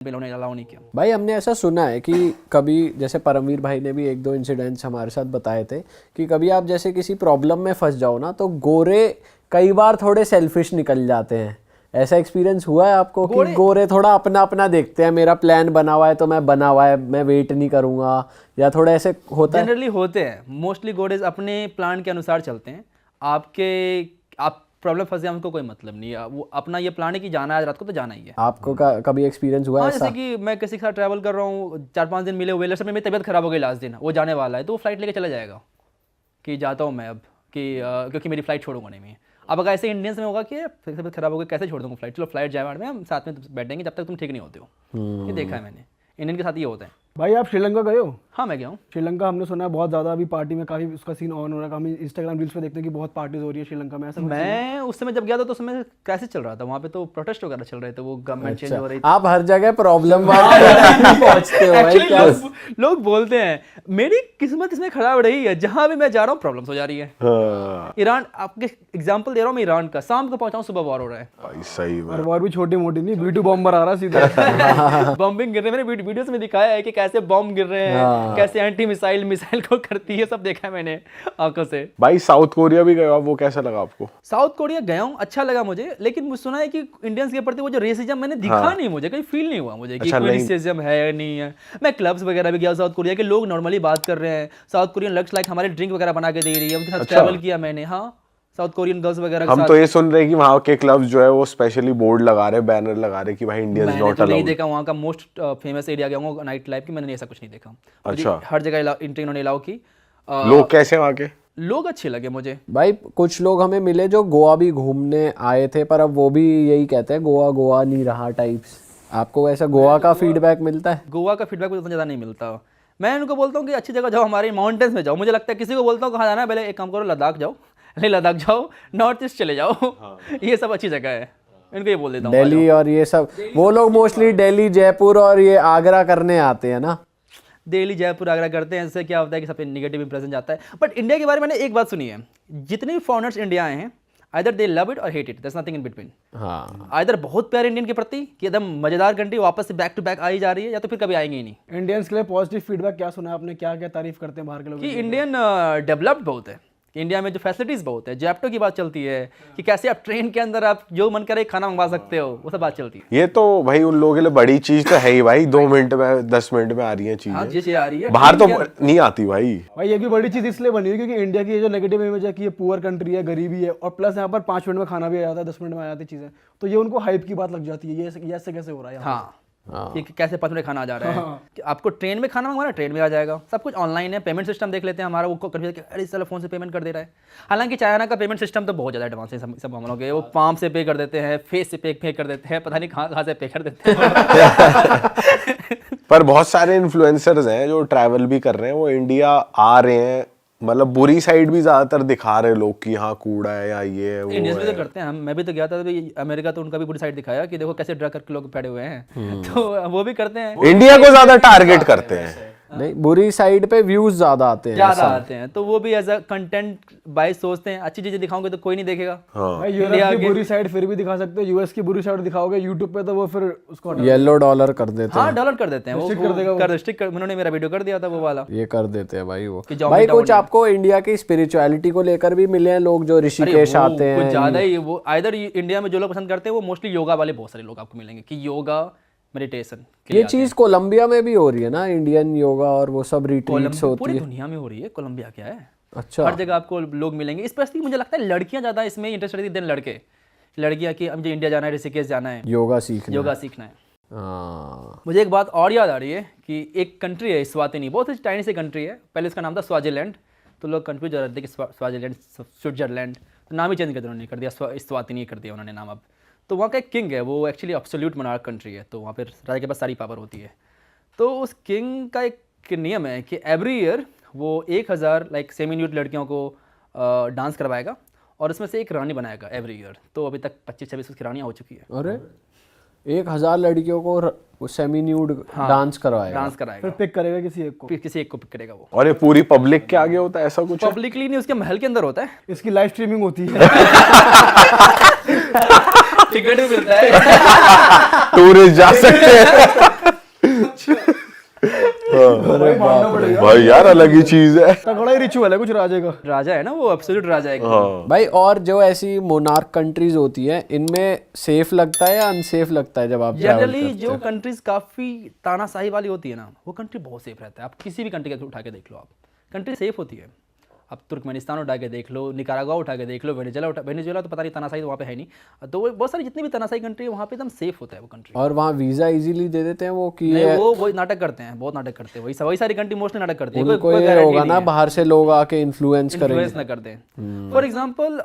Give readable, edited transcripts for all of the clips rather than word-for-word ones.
पे उन्होंने अलाउ नहीं किया। भाई हमने ऐसा सुना है कि कभी जैसे परमवीर भाई ने भी एक दो इंसिडेंट्स हमारे साथ बताए थे कि कभी आप जैसे किसी प्रॉब्लम में फंस जाओ ना तो गोरे कई बार थोड़े सेल्फिश निकल जाते हैं। ऐसा एक्सपीरियंस हुआ है आपको कि गोरे थोड़ा अपना अपना देखते हैं, मेरा प्लान बना हुआ है तो मैं बना हुआ है, मैं वेट नहीं करूंगा, या थोड़ा ऐसे होता है? जनरली होते हैं, मोस्टली गोरेज अपने प्लान के अनुसार चलते हैं। आप प्रॉब्लम फंस गया, उनको कोई मतलब नहीं है, वो अपना ये प्लान है कि जाना है रात को तो जाना ही है। आपको कभी एक्सपीरियंस हुआ है ऐसा? जैसे कि मैं किसी के साथ ट्रैवल कर रहा हूँ, 4-5 दिन मिले हुए, लास्ट में मेरी तबीयत खराब हो गई, लास्ट दिन वो जाने वाला है तो वो फ्लाइट लेके चला जाएगा कि जाता हूँ मैं अब कि क्योंकि मेरी फ्लाइट छोड़ूंगा नहीं मैं। अब अगर ऐसे इंडियंस में होगा कि तबीयत खराब हो गई कैसे छोड़ दूँगा फ्लाइट, चलो फ्लाइट जाए में हम साथ में बैठेंगे जब तक तुम ठीक नहीं होते हो। ये देखा है मैंने, इंडियन के साथ ये होता है। भाई आप श्रीलंका गए हो? हाँ मैं गया हूँ श्रीलंका हमने सुना है बहुत ज़्यादा अभी पार्टी में काफ़ी उसका सीन ऑन हो रहा है। हम इंस्टाग्राम रील्स पे देखते हैं कि बहुत पार्टीज हो रही है श्रीलंका में, ऐसा कुछ? मैं उस समय जब गया था तो उस समय कैसे चल रहा था वहाँ पे, तो प्रोटेस्ट वगैरह चल रहे थे, वो गवर्नमेंट चेंज हो रही थी। आप हर जगह प्रॉब्लम पहुंचते हो भाई, क्या? लोग बोलते हैं मेरी किस्मत इसमें खराब रही है, जहाँ भी मैं जा रहा हूँ प्रॉब्लम्स हो जा रही है। ईरान, आपके एग्जांपल दे रहा हूँ मैं, ईरान का, शाम को पहुंचा सुबह वॉर हो रहा है। सही और वॉर भी छोटी मोटी नहीं, B2 बॉम्बर आ रहा है सीधा। बॉम्बिंग गिर रहे हैं, मैंने वीडियोस में दिखाया है कि कैसे बॉम्ब गिर रहे हैं, कैसे एंटी मिसाइल को करती है, सब देखा है मैंने आंखों से। भाई साउथ कोरिया भी गए हो आप, वो कैसा लगा आपको? साउथ कोरिया गया हूँ, अच्छा लगा मुझे, लेकिन मुझे सुना है कि इंडियंस के प्रति वो जो रेसिज्म मैंने दिखा नहीं, मुझे कहीं फील नहीं हुआ मुझे कि कोई रेसिज्म है या नहीं है। मैं क्लब्स वगैरह भी गया साउथ कोरिया के, लोग नॉर्मली बात कर रहे हैं, साउथ कोरियन लग्स लाइक हमारे ड्रिंक वगैरह बना के दे रही है, उनके साथ ट्रैवल किया मैंने। हाँ, साउथ कोरियन गर्ल्स वगैरह के हम साथ। तो ये सुन रहे हैं कि वहाँ के क्लब्स जो है वो स्पेशली बोर्ड लगा रहे, बैनर लगा रहे कि भाई इंडियंस मैंने नॉट तो नहीं अलाउड। देखा वहाँ का मोस्ट फेमस एरिया गया हूँ नाइट लाइफ की, मैंने ऐसा कुछ नहीं देखा। अच्छा। हर जगह एंट्री उन्होंने अलाउ की। लोग कैसे वहाँ के? लोग अच्छे लगे मुझे। भाई कुछ लोग हमें मिले जो गोवा भी घूमने आए थे, पर अब वो भी यही कहते हैं गोवा गोवा नहीं रहा टाइप्स। आपको ऐसा गोवा का फीडबैक मिलता है? गोवा का फीडबैक उतना ज़्यादा नहीं मिलता। मैं उनको बोलता हूँ कि अच्छी जगह जाओ, हमारे माउंटेन्स में जाओ। मुझे लगता है किसी को बोलता हूँ कहाँ जाना है, पहले एक काम करो लद्दाख जाओ, लद्दाख जाओ, नॉर्थ ईस्ट चले जाओ। ये सब अच्छी जगह है, इनको ये बोल देता हूँ। दिल्ली और ये सब, वो लोग मोस्टली दिल्ली जयपुर और ये आगरा करने आते हैं ना। दिल्ली जयपुर आगरा करते हैं, इससे क्या होता है कि सब पे नेगेटिव इंप्रेशन जाता है। बट इंडिया के बारे में मैंने एक बात सुनी है, जितने भी फॉरेनर्स इंडिया आए हैं, आइदर दे लव इट और hate it, there is nothing in between. हाँ, आइदर बहुत प्यार इंडियन के प्रति कि एकदम मजेदार कंट्री वापस से बैक टू बैक आई जा रही है, या तो फिर कभी आएंगे ही नहीं। इंडियंस के लिए पॉजिटिव फीडबैक क्या सुना आपने? क्या क्या तारीफ करते हैं बाहर के लोग? कि इंडियन डेवलप्ड बहुत है, इंडिया में जो फैसिलिटीज़ बहुत है, जैप्टो की बात चलती है कि कैसे आप ट्रेन के अंदर आप जो मन करे खाना मंगवा सकते हो, वो सब बात चलती है। ये तो भाई उन लोगों के लिए बड़ी चीज तो है ही भाई, 2 मिनट में 10 मिनट में आ रही है हाँ, चीजें, ये आ रही है बाहर तो नहीं आती भाई। भाई ये भी बड़ी चीज इसलिए बनी है क्योंकि इंडिया की ये जो नेगेटिव इमेज है कि ये पुअर कंट्री है, गरीबी है, और प्लस यहाँ पर 5 मिनट में खाना भी आ जाता है, 10 मिनट में आ जाती चीजें, तो ये उनको हाइप की बात लग जाती है। ये ऐसे कैसे हो रहा है यहाँ हाँ, कि कैसे 5 मिनट खाना आ जा रहा है, कि आपको ट्रेन में खाना मंगवाना ट्रेन में आ जाएगा, सब कुछ ऑनलाइन है। पेमेंट सिस्टम देख लेते हैं हमारा, वो कभी अरे चलो फोन से पेमेंट कर दे रहा है। हालांकि चाइना का पेमेंट सिस्टम तो बहुत ज़्यादा एडवांस है, सब मामलों के, वो पाम से पे कर देते हैं, फेस से पे कर देते हैं, पता नहीं कहाँ से पे कर देते हैं। पर बहुत सारे इन्फ्लुएंसर्स हैं जो ट्रैवल भी कर रहे हैं, वो इंडिया आ रहे हैं, मतलब बुरी साइड भी ज्यादातर दिखा रहे लोग कि हाँ कूड़ा है या ये है वो इंडियंस भी है। तो करते हैं, हम मैं भी तो गया था अभी अमेरिका, तो उनका भी पूरी साइड दिखाया कि देखो कैसे ड्रग करके लोग पड़े हुए हैं, तो वो भी करते हैं। इंडिया को ज्यादा टारगेट करते हैं। नहीं, बुरी साइड पे व्यूज ज्यादा आते हैं, ज़्यादा आते हैं, तो वो भी एज अ कंटेंट बाइस सोचते हैं, अच्छी चीज़ें दिखाओगे तो कोई नहीं देखेगा। भाई यूरोप की बुरी साइड फिर भी दिखा सकते हो, यूएस की बुरी साइड दिखाओगे यूट्यूब पे तो वो फिर उसको येलो डॉलर कर देते हैं। हाँ, डॉलर कर देते हैं वो, रिस्ट्रिक्ट कर, उन्होंने मेरा वीडियो कर दिया था वो वाला। ये कर देते हैं भाई वो। जाओ भाई कुछ आपको इंडिया की स्पिरिचुअलिटी को लेकर भी मिले हैं लोग जो ऋषिकेश आते हैं? कुछ ज़्यादा ही वो, आइदर इंडिया में जो लोग पसंद करते हैं वो मोस्टली योगा वाले बहुत सारे लोग आपको मिलेंगे कि योगा मेडिटेशन। ये चीज कोलंबिया में भी हो रही है ना, इंडियन योगा और वो सब रिट्रीट्स होती पूरी है। दुनिया में हो रही है, कोलंबिया क्या है, अच्छा, हर जगह आपको लोग मिलेंगे। स्पेशली मुझे लगता है लड़कियां ज़्यादा इसमें इंटरेस्टेड देन लड़के। लड़कियां कि मुझे इंडिया जाना है, ऋषिकेश जाना है, योगा सीखना। योगा सीखना है। हाँ, मुझे एक बात और याद आ रही है कि एक कंट्री है स्वातिनी, बहुत ही टाइनी सी कंट्री है, पहले इसका नाम था स्वाजिलैंड, तो लोग कंफ्यूज हो रहे थे कि स्वाजिलैंड स्विट्जरलैंड, तो नाम ही चेंज कर दिया उन्होंने, कर दिया स्वातिनी कर दिया उन्होंने नाम अब। तो वहाँ का एक किंग है, वो एक्चुअली एब्सोल्यूट मोनार्क कंट्री है, तो वहाँ पर राजा के पास सारी पावर होती है। तो उस किंग का एक नियम है कि एवरी ईयर वो 1000 लाइक सेमी न्यूड लड़कियों को डांस करवाएगा, और उसमें से एक रानी बनाएगा एवरी ईयर। तो अभी तक 25-26 उसकी रानियाँ हो चुकी है। अरे 1000 लड़कियों को सेमी न्यूड डांस करवाएगा? डांस कराएगा, फिर पिक करेगा किसी एक को, किसी एक को पिक करेगा वो। और ये पूरी पब्लिक के आगे होता है ऐसा कुछ? पब्लिकली नहीं, उसके महल के अंदर होता है। इसकी लाइव स्ट्रीमिंग होती है। टिकट भी मिलता है। टूरिस्ट जा सकते हैं। भाई यार अलग ही चीज है। तगड़ा ही रिचुअल है कुछ राजे का। राजा है ना वो, एब्सोल्यूट राजा है एकदम। हाँ भाई और जो ऐसी मोनार्क कंट्रीज होती है इनमें सेफ लगता है या अनसेफ लगता है जब आप travel जनरली करते जो हैं? कंट्रीज काफी तानाशाही वाली होती है ना, वो कंट्री बहुत सेफ रहता है। आप किसी भी कंट्री का उठा के देख लो, आप कंट्री सेफ होती है। आप तुर्कमेनिस्तान उठा के देख लो, निकारागुआ उठा के देख लो, वेनेजुएला तो पता नहीं, तानाशाही तो वहाँ पे है नहीं। तो वो बहुत सारी जितनी भी तानाशाही कंट्री है वहाँ पे एकदम सेफ होता है वो कंट्री। और वहाँ वीजा इजीली दे देते हैं वो कि नहीं, वो नाटक करते हैं, बहुत नाटक करते हैं। वही सारी कंट्री मोस्टली नाटक करती है। उनको ये होगा ना बाहर से लोग आके इन्फ्लुएंस करेंगे। इन्फ्लुएंस ना करते हैं। फॉर एग्जांपल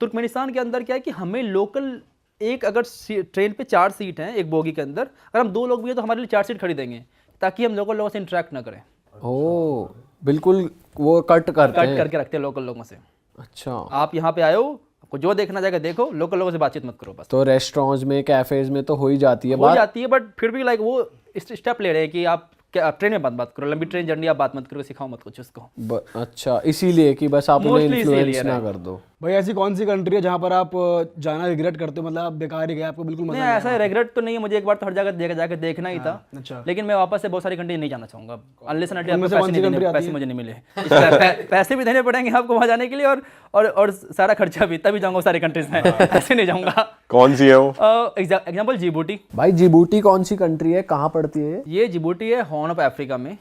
तुर्कमेनिस्तान के अंदर क्या है कि हमें लोकल एक, अगर ट्रेन पे 4 सीट हैं एक बोगी के अंदर, अगर हम 2 लोग भी हैं तो हमारे लिए 4 सीट खरीदेंगे ताकि हम लोकल लोगों से इंटरेक्ट ना करें। ओ बिल्कुल वो कट करते कट हैं। करके रखते हैं लोकल लोगों से। अच्छा आप यहाँ पे आए हो, आपको जो देखना जाएगा देखो, लोकल लोगों से बातचीत मत करो बस। तो रेस्टोरेंट्स में कैफेज में तो हो ही जाती है हो बात। जाती है, बट फिर भी लाइक वो स्टेप ले रहे हैं कि आप ट्रेन में बात करो, लंबी ट्रेन जर्नी आप बात मत करो, सिखाओ मत कुछ उसको। अच्छा इसीलिए कि बस आप उन्हें Mostly इसीलिए इन्फ्लुएंस ना है। कर दो। भाई ऐसी कौन सी कंट्री है जहाँ पर आप जाना रिग्रेट करते हो, मतलब आप बेकार ही गए, आपको बिल्कुल मजा नहीं, नहीं ऐसा रिग्रेट तो नहीं है, मुझे एक बार तो हर जगह जाकर देखना ही था। अच्छा। लेकिन मैं वापस से बहुत सारी कंट्री नहीं जाना चाहूंगा, अनलेस एंड उनमें से पैसे कौन सी नहीं country देने, आती पैसे है? मुझे नहीं मिले। पैसे भी देने पड़ेंगे आपको वहाँ जाने के लिए, और सारा खर्चा भी, तभी जाऊँगा सारी कंट्रीज में, ऐसे नहीं जाऊँगा। कौन सी है वो? Example Djibouti. भाई जिबूटी कौन सी कंट्री है, कहाँ पड़ती है? ये जिबूटी है हॉर्न ऑफ अफ्रीका में,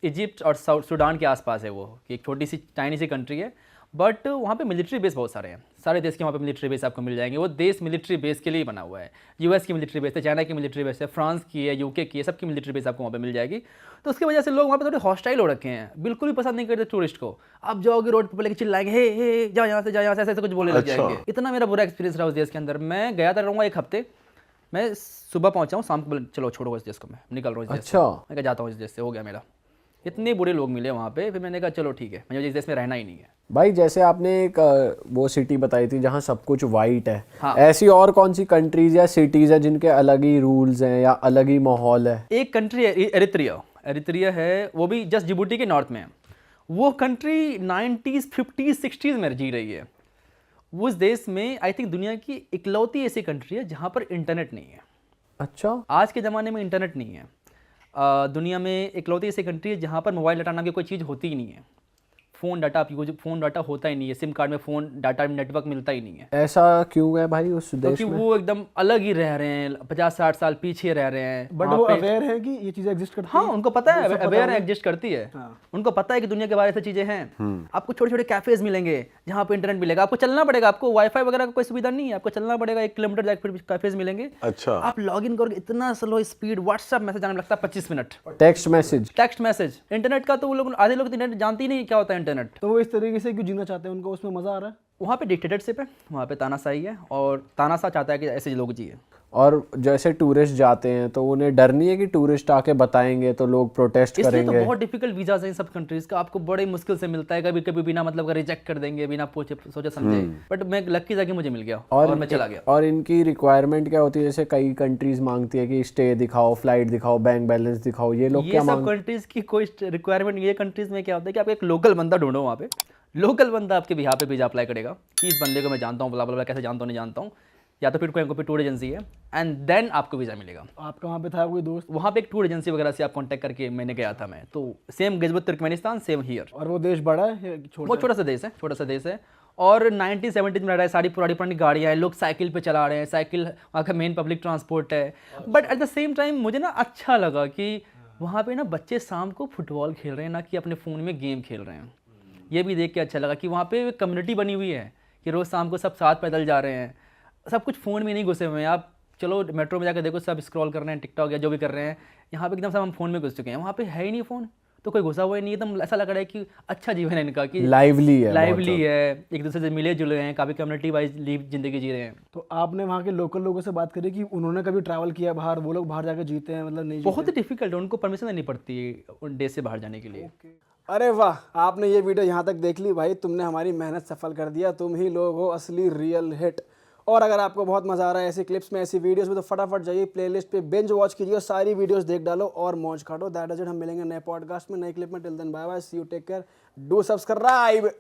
इजिप्ट और सूडान के आसपास है वो, कि एक छोटी सी टाइनी सी कंट्री है। बट वहाँ पे मिलिट्री बेस बहुत सारे हैं, सारे देश के वहाँ पे मिलिट्री बेस आपको मिल जाएंगे। वो देश मिलिट्री बेस के लिए बना हुआ है। यूएस की मिलिट्री बेस है, चाइना की मिलिट्री बेस है, फ्रांस की है, यूके की है, सबकी मिलिट्री बेस आपको वहाँ पे मिल जाएगी। तो उसकी वजह से लोग वहाँ पे थोड़े हॉस्टाइल हो रखे हैं, बिल्कुल भी पसंद नहीं करते टूरिस्ट को। आप जाओगे रोड पर लेके चिल्लाएंगे, हे जाओ यहाँ से, जाओ यहाँ से, ऐसे कुछ बोलने लग जाएंगे। इतना मेरा बुरा एक्सपीरियंस रहा उस देश के अंदर। मैं गया था, रहूँगा 1 हफ्ते। मैं सुबह पहुँचा हूँ, शाम को चलो छोड़ो इस देश को, मैं निकल रहा हूँ इस देश से। अच्छा। मैं क्या जाता हूँ इस देश से, हो गया मेरा। इतने बुरे लोग मिले वहाँ पे, फिर मैंने कहा चलो ठीक है, मुझे इस देश में रहना ही नहीं है। भाई जैसे आपने एक वो सिटी बताई थी जहाँ सब कुछ वाइट है, हाँ। ऐसी और कौन सी कंट्रीज या सिटीज है जिनके अलग ही रूल्स हैं या अलग ही माहौल है? एक कंट्री है एरित्रिया है, वो भी जस्ट जिबूटी के नॉर्थ में है। वो कंट्री 90s 50s 60s में जी रही है। उस देश में आई थिंक दुनिया की इकलौती ऐसी कंट्री है जहाँ पर इंटरनेट नहीं है। अच्छा। आज के ज़माने में इंटरनेट नहीं है। दुनिया में इकलौती ऐसी कंट्री है जहाँ पर मोबाइल डाटा नाम की कोई चीज़ होती ही नहीं है। फ़ोन डाटा होता ही नहीं है, सिम कार्ड में फ़ोन डाटा नेटवर्क मिलता ही नहीं है। ऐसा क्यों है भाई उस देश क्योंकि में? वो एकदम अलग ही रह रहे हैं, 50-60 साल पीछे रह रहे हैं। बट वहाँ वो पे- अवेयर है कि ये चीजें एग्जिस्ट करती हाँ, हैं? उनको पता है, वो सब पता अवेयर है? एग्जिस्ट करती है। उनको पता है कि दुनिया के बारे में चीजें हैं। आपको छोटे छोटे कैफेज मिलेंगे जहाँ पे इंटरनेट मिलेगा, आपको चलना पड़ेगा, आपको वाईफाई वगैरह का कोई सुविधा नहीं है, आपको चलना पड़ेगा 1 किलोमीटर जाकर फिर कैफेज मिलेंगे। अच्छा। आप लॉग इन करोगे, इतना स्लो स्पीड, व्हाट्सएप मैसेज आने में लगता है 25 minute. Text message. Text message, internet का तो वो लोग, आधे लोग तो इंटरनेट जानते ही नहीं क्या होता है इंटरनेट। तो वो इस तरीके से क्यों जीना चाहते हैं, उनको उसमें मजा आ रहा है? वहाँ पे डिक्टेटरशिप है, वहाँ पे तानाशाही है, और तानाशाह चाहता है कि ऐसे लोग जिए। और जैसे टूरिस्ट जाते हैं तो उन्हें डर नहीं है कि टूरिस्ट आके बताएंगे तो लोग प्रोटेस्ट इसलिए तो करेंगे? बहुत डिफिकल्ट वीजाज हैं इन सब कंट्रीज का, आपको बड़े मुश्किल से मिलता है, कभी कभी बिना मतलब का रिजेक्ट कर देंगे, बिना पूछे सोचे समझे। बट मैं लकी था कि मुझे मिल गया और मैं चला गया। और इनकी रिक्वायरमेंट क्या होती है? जैसे कई कंट्रीज मांगती है कि स्टे दिखाओ, फ्लाइट दिखाओ, बैंक बैलेंस दिखाओ, ये लोग ये क्या सब मांग? कंट्रीज की कोई रिक्वायरमेंट, ये कंट्रीज में क्या होता है कि आप एक लोकल बंदा ढूंढो वहाँ पे, लोकल बंदा आपके बिहार पे वीजा अप्लाई करेगा कि इस बंदे को मैं जानता हूँ, ब्ला कैसे जानता हूँ नहीं जानता हूँ, या तो फिर कोई टूर एजेंसी है, एंड देन आपको वीज़ा मिलेगा। आपका वहाँ पे था कोई दोस्त? वहाँ पे एक टूर एजेंसी वगैरह से आप कांटेक्ट करके मैंने गया था मैं, तो same Gilgit Turkmenistan, same here. और वो देश बड़ा है या छोटा? बहुत छोटा सा देश है, और 1970s में रह रहा है, सारी पुरानी गाड़ियाँ हैं, लोग साइकिल पे चला रहे हैं, साइकिल वहाँ का मेन पब्लिक ट्रांसपोर्ट है। But at the same time मुझे ना अच्छा लगा कि वहाँ पे ना बच्चे शाम को फुटबॉल खेल रहे हैं, ना कि अपने फ़ोन में गेम खेल रहे हैं। ये भी देख के अच्छा लगा कि वहाँ पे कम्युनिटी बनी हुई है कि रोज़ शाम को सब साथ पैदल जा रहे हैं, सब कुछ फ़ोन में नहीं घुसे हुए हैं। आप चलो मेट्रो में जाकर देखो, सब स्क्रॉल कर रहे हैं, टिकटॉक या जो भी कर रहे हैं। यहाँ पे एकदम सब हम फ़ोन में घुस चुके हैं, वहाँ पे है ही नहीं फ़ोन, तो कोई घुसा हुआ ही नहीं। एकदम ऐसा लग रहा है कि अच्छा जीवन है इनका, कि लाइवली है, लाइवली है, एक दूसरे से मिले जुले हैं, काफ़ी कम्युनिटी वाइज ज़िंदगी जी रहे हैं। तो आपने वहाँ के लोकल लोगों से बात करी कि उन्होंने कभी ट्रैवल किया बाहर, वो लोग बाहर जाकर जीते हैं मतलब नहीं? बहुत ही डिफिकल्ट है, उनको परमिशन लेनी पड़ती है उन देश से बाहर जाने के लिए। अरे वाह, आपने ये वीडियो यहाँ तक देख ली भाई, तुमने हमारी मेहनत सफल कर दिया। तुम ही लोग हो असली रियल हिट। और अगर आपको बहुत मज़ा आ रहा है ऐसी क्लिप्स में, ऐसी वीडियोस में, तो फटाफट जाइए प्लेलिस्ट पे, बिंज वॉच कीजिए, सारी वीडियोस देख डालो और मौज काटो। That is it. हम मिलेंगे नए पॉडकास्ट में, नए क्लिप में। Till then bye bye, see you, take care, do subscribe.